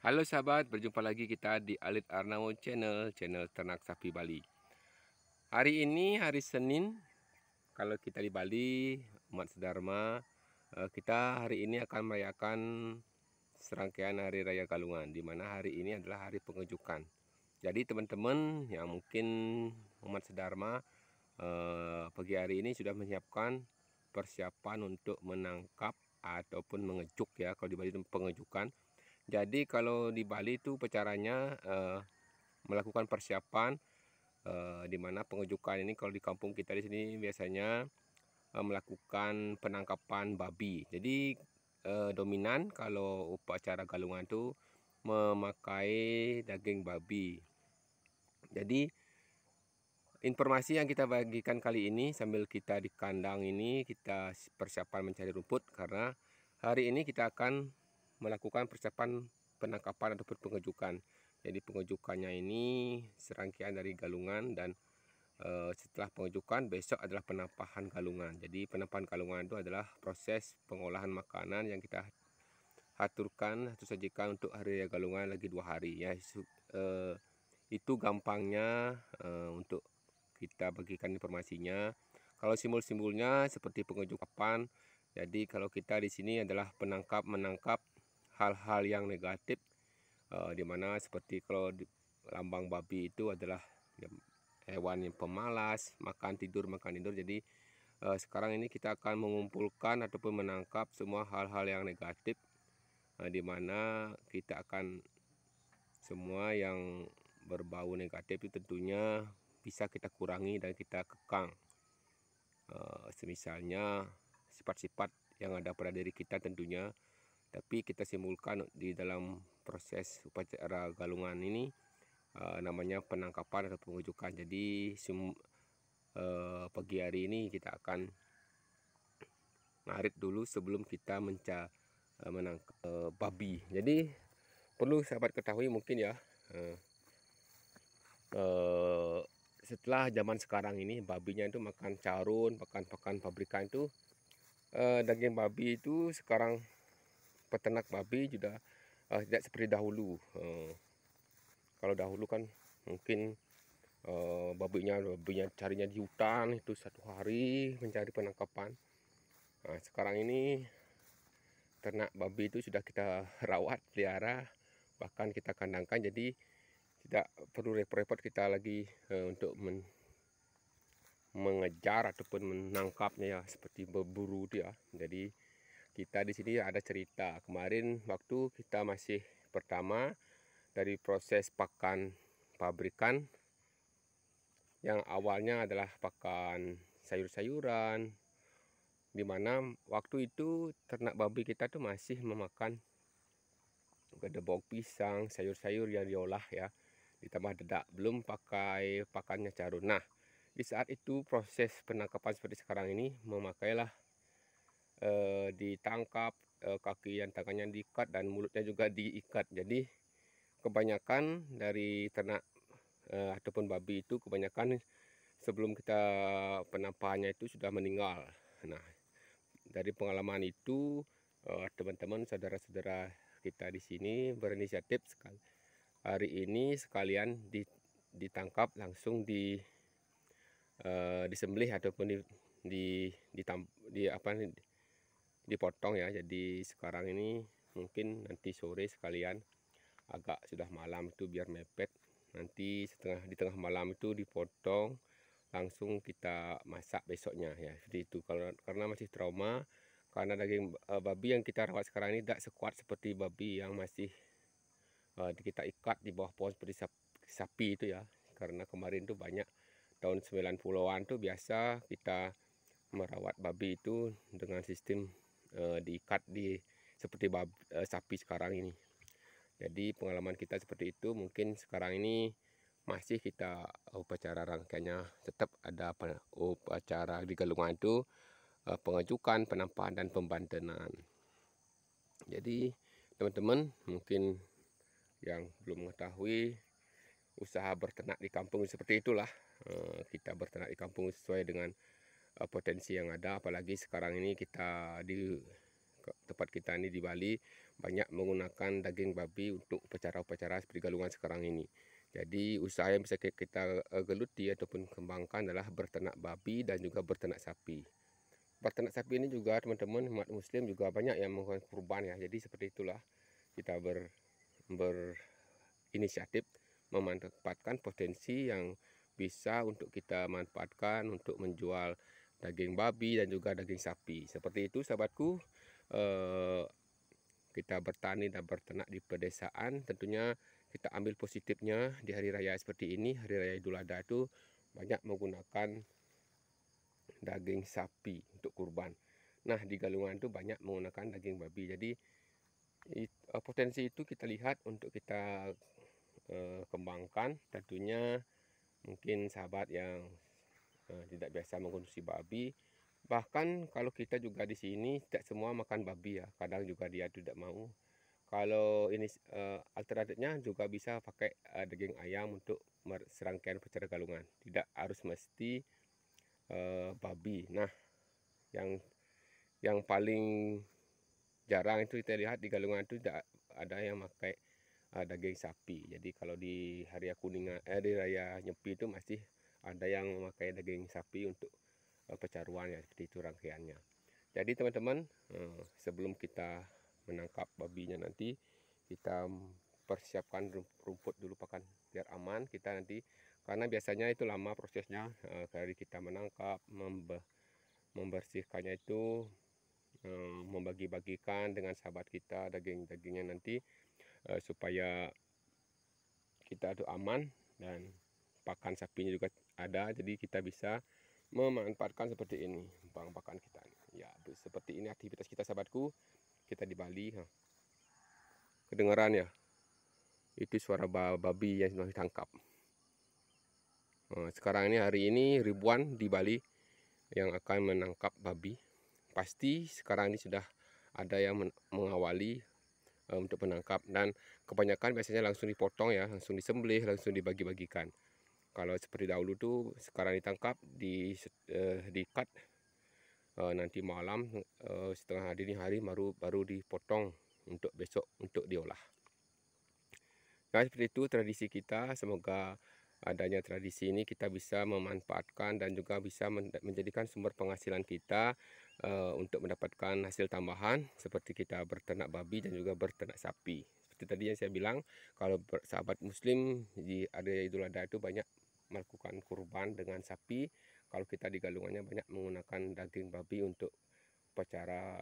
Halo sahabat, berjumpa lagi kita di Alit Arnaud Channel, channel ternak sapi Bali. Hari ini hari Senin, kalau kita di Bali, umat sedharma, kita hari ini akan merayakan serangkaian Hari Raya Galungan, di mana hari ini adalah hari pengejukan. Jadi teman-teman yang mungkin umat sedharma pagi hari ini sudah menyiapkan persiapan untuk menangkap ataupun mengejuk ya, kalau di Bali itu pengejukan. Jadi kalau di Bali itu caranya melakukan persiapan di mana pengejukan ini kalau di kampung kita di sini biasanya melakukan penangkapan babi. Jadi dominan kalau upacara galungan itu memakai daging babi. Jadi informasi yang kita bagikan kali ini sambil kita di kandang ini kita persiapan mencari rumput, karena hari ini kita akan melakukan persiapan penangkapan ataupun pengejukan. Jadi pengejukannya ini serangkaian dari galungan, dan setelah pengejukan besok adalah penampahan galungan. Jadi penampahan galungan itu adalah proses pengolahan makanan yang kita aturkan atau sajikan untuk hari raya galungan lagi 2 hari ya. Itu gampangnya untuk kita bagikan informasinya. Kalau simbol-simbolnya seperti pengejukan. Jadi kalau kita di sini adalah menangkap hal-hal yang negatif, dimana seperti kalau lambang babi itu adalah hewan yang pemalas, makan tidur. Jadi sekarang ini kita akan mengumpulkan ataupun menangkap semua hal-hal yang negatif, dimana kita akan semua yang berbau negatif itu tentunya bisa kita kurangi dan kita kekang. Semisalnya sifat-sifat yang ada pada diri kita tentunya, tapi kita simulkan di dalam proses upacara galungan ini namanya penangkapan atau pengejukan. Jadi pagi hari ini kita akan ngarit dulu sebelum kita menangkap babi. Jadi perlu sahabat ketahui mungkin ya, setelah zaman sekarang ini babinya itu makan carun, makan pakan pabrikan itu, daging babi itu sekarang peternak babi sudah tidak seperti dahulu. Kalau dahulu kan mungkin babinya carinya di hutan itu 1 hari mencari penangkapan. Nah, sekarang ini ternak babi itu sudah kita rawat, pelihara, bahkan kita kandangkan, jadi tidak perlu repot-repot kita lagi untuk mengejar ataupun menangkapnya ya, seperti berburu dia. Jadi kita di sini ada cerita kemarin waktu kita masih pertama dari proses pakan pabrikan, yang awalnya adalah pakan sayur-sayuran, dimana waktu itu ternak babi kita tuh masih memakan gedebok pisang, sayur-sayur yang diolah ya, ditambah dedak, belum pakai pakannya carun. Nah, di saat itu proses penangkapan seperti sekarang ini memakailah ditangkap, kaki dan tangannya diikat dan mulutnya juga diikat. Jadi kebanyakan dari ternak ataupun babi itu kebanyakan sebelum kita penampahannya itu sudah meninggal. Nah, dari pengalaman itu teman-teman saudara-saudara kita di sini berinisiatif sekali hari ini sekalian ditangkap langsung disembelih ataupun dipotong ya. Jadi sekarang ini mungkin nanti sore sekalian, agak sudah malam itu biar mepet, nanti di tengah malam itu dipotong langsung kita masak besoknya ya, seperti itu. Karena masih trauma, karena daging babi yang kita rawat sekarang ini tidak sekuat seperti babi yang masih kita ikat di bawah pohon seperti sapi itu ya. Karena kemarin tuh banyak tahun 90-an tuh biasa kita merawat babi itu dengan sistem diikat seperti sapi sekarang ini. Jadi pengalaman kita seperti itu. Mungkin sekarang ini masih kita upacara rangkaiannya tetap ada upacara di galungan itu, pengejukan, penampahan dan pembantenan. Jadi teman-teman mungkin yang belum mengetahui usaha berternak di kampung seperti itulah. Kita berternak di kampung sesuai dengan potensi yang ada, apalagi sekarang ini kita di tempat kita ini di Bali banyak menggunakan daging babi untuk upacara-upacara seperti galungan sekarang ini. Jadi usaha yang bisa kita geluti ataupun kembangkan adalah berternak babi dan juga berternak sapi. Berternak sapi ini juga teman-teman umat muslim juga banyak yang melakukan kurban ya. Jadi seperti itulah kita berinisiatif memanfaatkan potensi yang bisa untuk kita manfaatkan untuk menjual daging babi dan juga daging sapi. Seperti itu sahabatku, kita bertani dan berternak di pedesaan, tentunya kita ambil positifnya di hari raya seperti ini. Hari raya Idul Adha itu banyak menggunakan daging sapi untuk kurban. Nah, di Galungan itu banyak menggunakan daging babi. Jadi potensi itu kita lihat untuk kita kembangkan. Tentunya mungkin sahabat yang tidak biasa mengkonsumsi babi, bahkan kalau kita juga di sini tidak semua makan babi ya, kadang juga dia tidak mau. Kalau ini alternatifnya juga bisa pakai daging ayam untuk serangkaian upacara Galungan, tidak harus mesti babi. Nah, yang paling jarang itu kita lihat di Galungan itu tidak ada yang pakai daging sapi. Jadi kalau di hari kuningan di raya Nyepi itu masih ada yang memakai daging sapi untuk pecaruan ya, seperti itu rangkaiannya. Jadi teman-teman, sebelum kita menangkap babinya nanti kita persiapkan rumput dulu pakan biar aman kita nanti, karena biasanya itu lama prosesnya dari kita menangkap, membersihkannya itu, membagi-bagikan dengan sahabat kita daging-dagingnya nanti supaya kita itu aman dan pakan sapinya juga ada, jadi kita bisa memanfaatkan seperti ini pakan kita ya. Seperti ini aktivitas kita sahabatku, kita di Bali. Kedengaran ya, itu suara babi yang sudah ditangkap. Sekarang ini hari ini ribuan di Bali yang akan menangkap babi. Pasti sekarang ini sudah ada yang mengawali untuk menangkap, dan kebanyakan biasanya langsung dipotong ya, langsung disembelih, langsung dibagi-bagikan. Kalau seperti dahulu tuh sekarang ditangkap, di-cut, nanti malam setengah dini hari baru dipotong untuk besok untuk diolah. Nah, seperti itu tradisi kita. Semoga adanya tradisi ini kita bisa memanfaatkan dan juga bisa menjadikan sumber penghasilan kita untuk mendapatkan hasil tambahan seperti kita berternak babi dan juga berternak sapi. Seperti tadi yang saya bilang, kalau sahabat muslim di hari Idul Adha itu banyak melakukan kurban dengan sapi. Kalau kita di Galungannya banyak menggunakan daging babi untuk upacara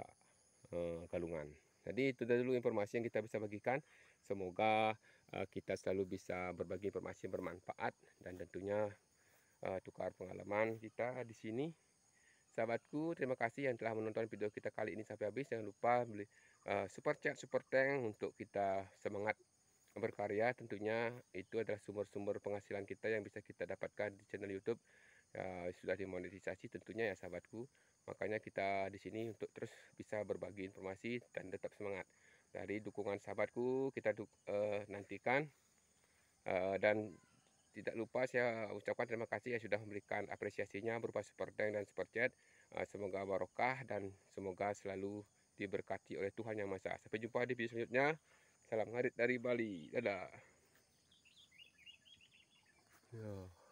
Galungan. Jadi itu dulu informasi yang kita bisa bagikan. Semoga kita selalu bisa berbagi informasi yang bermanfaat dan tentunya tukar pengalaman kita di sini. Sahabatku, terima kasih yang telah menonton video kita kali ini sampai habis. Jangan lupa beli super chat, super thank untuk kita semangat berkarya. Tentunya itu adalah sumber-sumber penghasilan kita yang bisa kita dapatkan di channel YouTube. Sudah dimonetisasi tentunya ya sahabatku. Makanya kita di sini untuk terus bisa berbagi informasi dan tetap semangat. Dari dukungan sahabatku kita nantikan, dan tidak lupa saya ucapkan terima kasih yang sudah memberikan apresiasinya berupa super thank dan super chat. Semoga barokah dan semoga selalu diberkati oleh Tuhan Yang Maha Esa. Sampai jumpa di video selanjutnya. Salam ngarit dari Bali. Dadah. Ya.